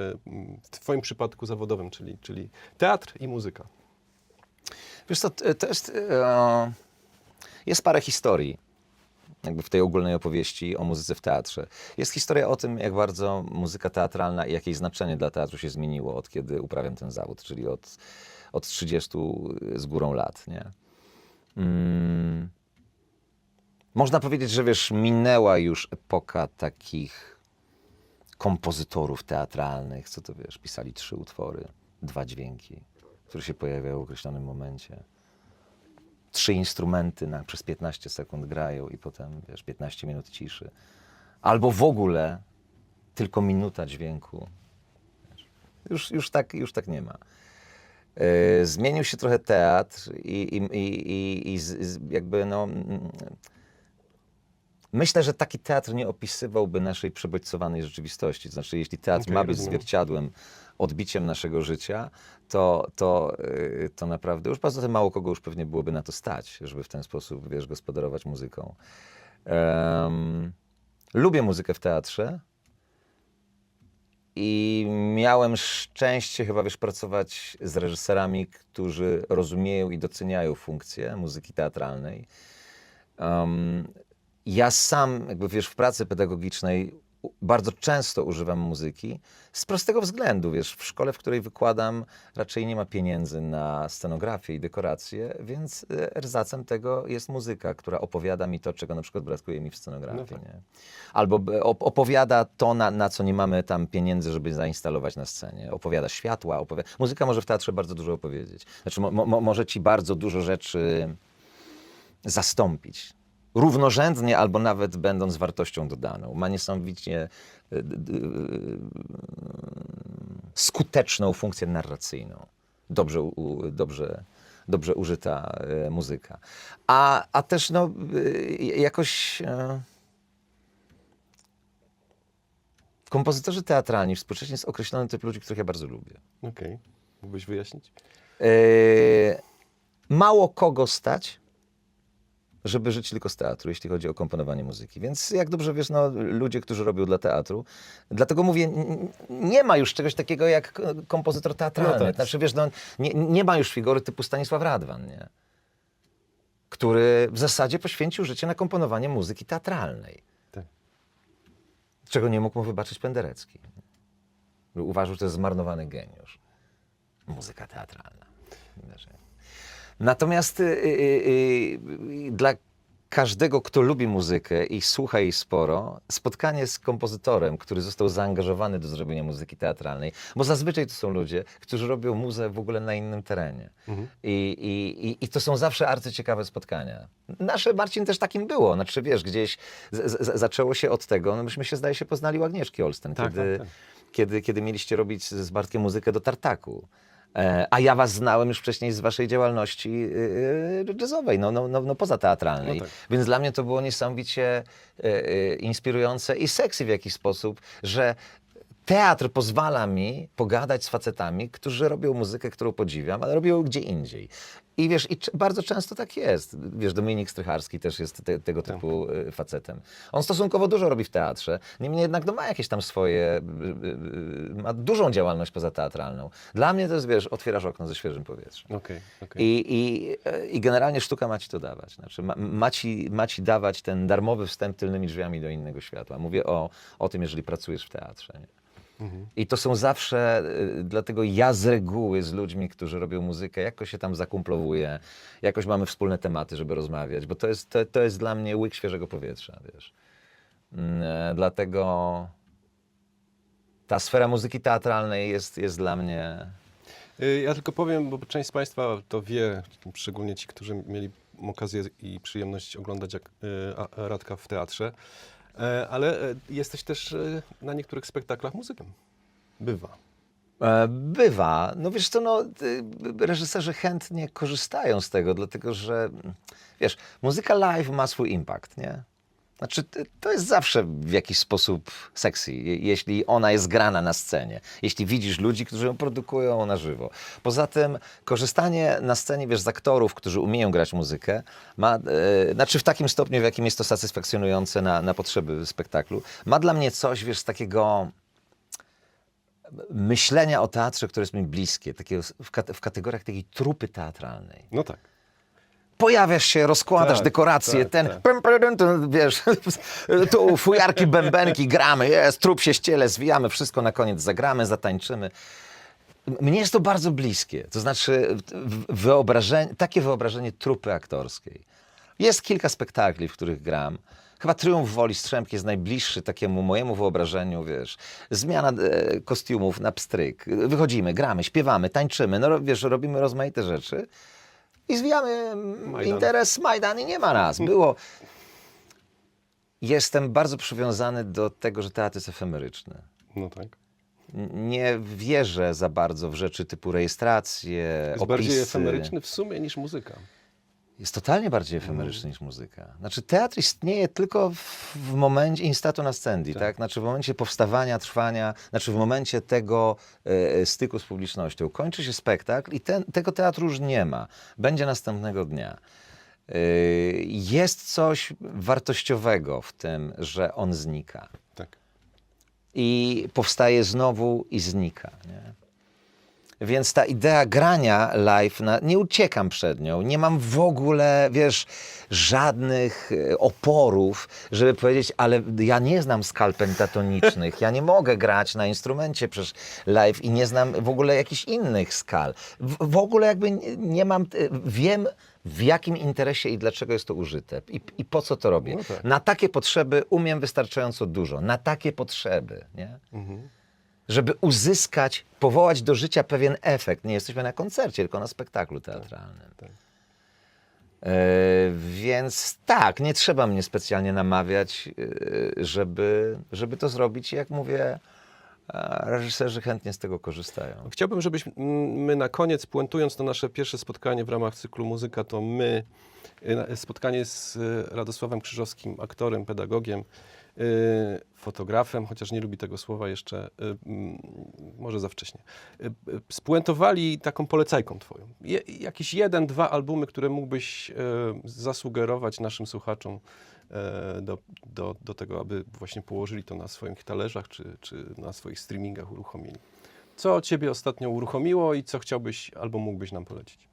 w twoim przypadku zawodowym, czyli teatr i muzyka. Wiesz co, to jest parę historii jakby w tej ogólnej opowieści o muzyce w teatrze. Jest historia o tym, jak bardzo muzyka teatralna i jakie znaczenie dla teatru się zmieniło od kiedy uprawiam ten zawód, czyli od 30 z górą lat, nie? Można powiedzieć, że wiesz, minęła już epoka takich kompozytorów teatralnych, co to wiesz, pisali 3 utwory, 2 dźwięki, które się pojawiają w określonym momencie. 3 instrumenty przez 15 sekund grają i potem, wiesz, 15 minut ciszy. Albo w ogóle tylko minuta dźwięku. Już tak nie ma. Zmienił się trochę teatr i jakby no... Myślę, że taki teatr nie opisywałby naszej przebodźcowanej rzeczywistości. To znaczy, jeśli teatr ma być zwierciadłem, odbiciem naszego życia, to naprawdę, już poza tym mało kogo już pewnie byłoby na to stać, żeby w ten sposób, wiesz, gospodarować muzyką. Lubię muzykę w teatrze i miałem szczęście chyba, wiesz, pracować z reżyserami, którzy rozumieją i doceniają funkcję muzyki teatralnej. Ja sam, jakby wiesz, w pracy pedagogicznej bardzo często używam muzyki z prostego względu, wiesz, w szkole, w której wykładam, raczej nie ma pieniędzy na scenografię i dekoracje, więc erzacem tego jest muzyka, która opowiada mi to, czego na przykład brakuje mi w scenografii, No tak. nie? Albo opowiada to, na co nie mamy tam pieniędzy, żeby zainstalować na scenie. Opowiada światła, muzyka może w teatrze bardzo dużo opowiedzieć. Znaczy, może ci bardzo dużo rzeczy zastąpić. Równorzędnie albo nawet będąc wartością dodaną. Ma niesamowicie skuteczną funkcję narracyjną. Dobrze użyta muzyka. A też no, jakoś kompozytorzy teatralni współcześnie jest określony typ ludzi, których ja bardzo lubię. Okej. Mógłbyś wyjaśnić? Mało kogo stać, żeby żyć tylko z teatru, jeśli chodzi o komponowanie muzyki. Więc jak dobrze wiesz, no, ludzie, którzy robią dla teatru, dlatego mówię, nie ma już czegoś takiego jak kompozytor teatralny. No tak. Znaczy, wiesz, no, nie ma już figory typu Stanisław Radwan, nie? Który w zasadzie poświęcił życie na komponowanie muzyki teatralnej. Tak. Czego nie mógł mu wybaczyć Penderecki. Uważał, że to jest zmarnowany geniusz. Muzyka teatralna. Natomiast dla każdego, kto lubi muzykę i słucha jej sporo, spotkanie z kompozytorem, który został zaangażowany do zrobienia muzyki teatralnej, bo zazwyczaj to są ludzie, którzy robią muzę w ogóle na innym terenie. I to są zawsze arcyciekawe spotkania. Nasze, Marcin, też takim było. Znaczy, wiesz, gdzieś zaczęło się od tego, no myśmy się, zdaje się, poznali u Agnieszki Olsten, Tak. kiedy mieliście robić z Bartkiem muzykę do Tartaku. A ja was znałem już wcześniej z waszej działalności jazzowej, no poza teatralnej. No tak. Więc dla mnie to było niesamowicie inspirujące i sexy w jakiś sposób, że teatr pozwala mi pogadać z facetami, którzy robią muzykę, którą podziwiam, ale robią ją gdzie indziej. I wiesz, bardzo często tak jest. Wiesz, Dominik Strycharski też jest tego typu facetem. On stosunkowo dużo robi w teatrze, niemniej jednak no, ma jakieś tam swoje, ma dużą działalność pozateatralną. Dla mnie to jest, wiesz, otwierasz okno ze świeżym powietrzem. Okej. I generalnie sztuka ma ci to dawać. Znaczy, ma ci dawać ten darmowy wstęp tylnymi drzwiami do innego światła. Mówię o tym, jeżeli pracujesz w teatrze. Nie? I to są zawsze, dlatego ja z reguły z ludźmi, którzy robią muzykę, jakoś się tam zakumplowuję, jakoś mamy wspólne tematy, żeby rozmawiać, bo to jest dla mnie łyk świeżego powietrza, wiesz. Dlatego ta sfera muzyki teatralnej jest dla mnie... Ja tylko powiem, bo część z Państwa to wie, szczególnie ci, którzy mieli okazję i przyjemność oglądać Radka w teatrze, ale jesteś też na niektórych spektaklach muzykiem. Bywa. Bywa. No wiesz co, no, reżyserzy chętnie korzystają z tego, dlatego że, wiesz, muzyka live ma swój impact, nie? Znaczy, to jest zawsze w jakiś sposób sexy, jeśli ona jest grana na scenie. Jeśli widzisz ludzi, którzy ją produkują na żywo. Poza tym korzystanie na scenie, wiesz, z aktorów, którzy umieją grać muzykę, znaczy w takim stopniu, w jakim jest to satysfakcjonujące na potrzeby spektaklu, ma dla mnie coś, wiesz, z takiego myślenia o teatrze, które jest mi bliskie, takiego w kategoriach takiej trupy teatralnej. No tak. Pojawiasz się, rozkładasz Tak, dekoracje, tak. wiesz, tu fujarki, bębenki, gramy, trup się ściele, zwijamy, wszystko na koniec zagramy, zatańczymy. Mnie jest to bardzo bliskie, to znaczy takie wyobrażenie trupy aktorskiej. Jest kilka spektakli, w których gram. Chyba Triumf Woli Strzemki jest najbliższy takiemu mojemu wyobrażeniu, wiesz, zmiana kostiumów na pstryk. Wychodzimy, gramy, śpiewamy, tańczymy, no wiesz, robimy rozmaite rzeczy. I zwijamy interes Majdan i nie ma nas. Jestem bardzo przywiązany do tego, że teatr jest efemeryczny. No tak. Nie wierzę za bardzo w rzeczy typu rejestracje, Jest opisy. bardziej efemeryczny w sumie niż muzyka. Jest totalnie bardziej efemeryczny niż muzyka. Znaczy teatr istnieje tylko w momencie instatu nascendi, tak? Znaczy w momencie powstawania, trwania, znaczy w momencie tego styku z publicznością. Kończy się spektakl i tego teatru już nie ma. Będzie następnego dnia. Jest coś wartościowego w tym, że on znika. Tak. I powstaje znowu i znika. Nie? Więc ta idea grania live, nie uciekam przed nią, nie mam w ogóle, wiesz, żadnych oporów, żeby powiedzieć, ale ja nie znam skal pentatonicznych, ja nie mogę grać na instrumencie przecież live i nie znam w ogóle jakichś innych skal. W ogóle jakby nie mam, wiem w jakim interesie i dlaczego jest to użyte i po co to robię. No tak. Na takie potrzeby umiem wystarczająco dużo, na takie potrzeby, nie? Żeby uzyskać, powołać do życia pewien efekt. Nie jesteśmy na koncercie, tylko na spektaklu teatralnym. Tak. Więc tak, nie trzeba mnie specjalnie namawiać, żeby to zrobić. Jak mówię, reżyserzy chętnie z tego korzystają. Chciałbym, żebyśmy na koniec, puentując to nasze pierwsze spotkanie w ramach cyklu Muzyka, to spotkanie z Radosławem Krzyżowskim, aktorem, pedagogiem, fotografem, chociaż nie lubi tego słowa jeszcze, może za wcześnie, spuentowali taką polecajką twoją. Jakiś jeden, dwa albumy, które mógłbyś zasugerować naszym słuchaczom do tego, aby właśnie położyli to na swoich talerzach, czy na swoich streamingach uruchomili. Co ciebie ostatnio uruchomiło i co chciałbyś albo mógłbyś nam polecić?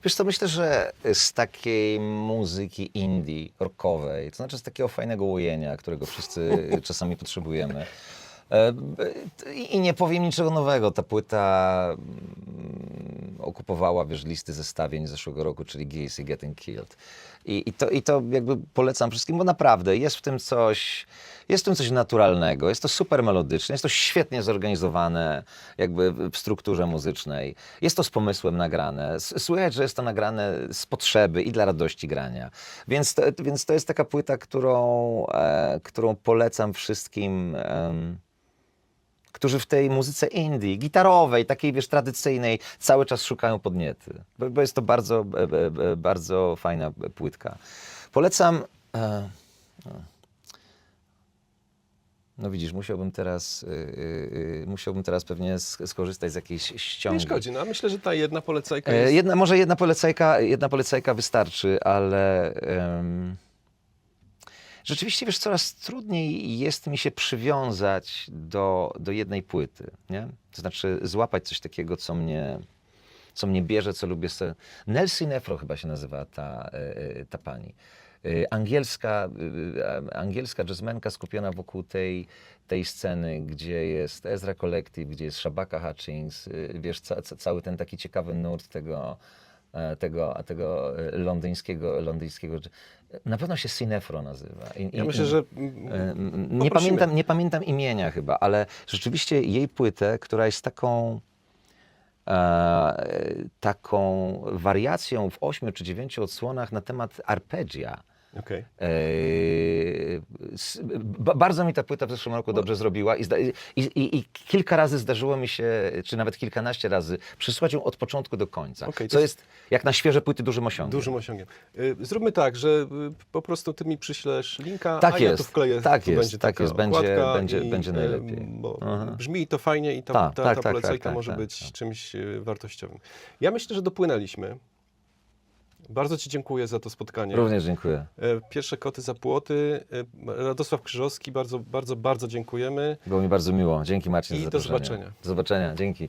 Wiesz co, myślę, że z takiej muzyki indie, rockowej, to znaczy z takiego fajnego łojenia, którego wszyscy czasami potrzebujemy. I nie powiem niczego nowego. Ta płyta okupowała, wiesz, listy zestawień z zeszłego roku, czyli Geese i Getting Killed. I to jakby polecam wszystkim, bo naprawdę jest w tym coś naturalnego, jest to super melodyczne, jest to świetnie zorganizowane jakby w strukturze muzycznej. Jest to z pomysłem nagrane. Słychać, że jest to nagrane z potrzeby i dla radości grania. Więc to jest taka płyta, którą polecam wszystkim, którzy w tej muzyce indie, gitarowej, takiej, wiesz, tradycyjnej, cały czas szukają podniety. Bo jest to bardzo, bardzo fajna płytka. Polecam No widzisz, musiałbym teraz pewnie skorzystać z jakiejś ściągi. Nie szkodzi, no a myślę, że ta jedna polecajka jest... Może jedna polecajka wystarczy, ale rzeczywiście, wiesz, coraz trudniej jest mi się przywiązać do jednej płyty, nie? To znaczy złapać coś takiego, co mnie bierze, co lubię sobie. Nel Sinefro chyba się nazywa ta pani. Angielska jazzmenka skupiona wokół tej sceny, gdzie jest Ezra Collective, gdzie jest Shabaka Hutchings, wiesz, cały ten taki ciekawy nurt tego londyńskiego, na pewno się Sinefro nazywa. Ja myślę, że nie pamiętam imienia chyba, ale rzeczywiście jej płytę, która jest taką wariacją w 8 czy 9 odsłonach na temat arpeggia. okej. Bardzo mi ta płyta w zeszłym roku dobrze zrobiła i kilka razy zdarzyło mi się, czy nawet kilkanaście razy, przysłać ją od początku do końca, Okej, to co jest- jest jak na świeże płyty dużym osiągiem. Dużym osiągiem. Zróbmy tak, że po prostu ty mi przyślesz linka, Tak a ja tu jest, wkleję. tak tu jest, będzie tak taka jest, będzie- okładka będzie najlepiej. Bo Aha. brzmi to fajnie i ta Tak, polecajka tak, może tak, być tak. czymś wartościowym. Ja myślę, że dopłynęliśmy. Bardzo ci dziękuję za to spotkanie. Również dziękuję. Pierwsze koty za płoty. Radosław Krzyżowski, bardzo, bardzo, bardzo dziękujemy. Było mi bardzo miło. Dzięki, Marcin, I za do zaproszenie. zobaczenia. Do zobaczenia, dzięki.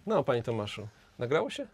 No, panie Tomaszu, nagrało się?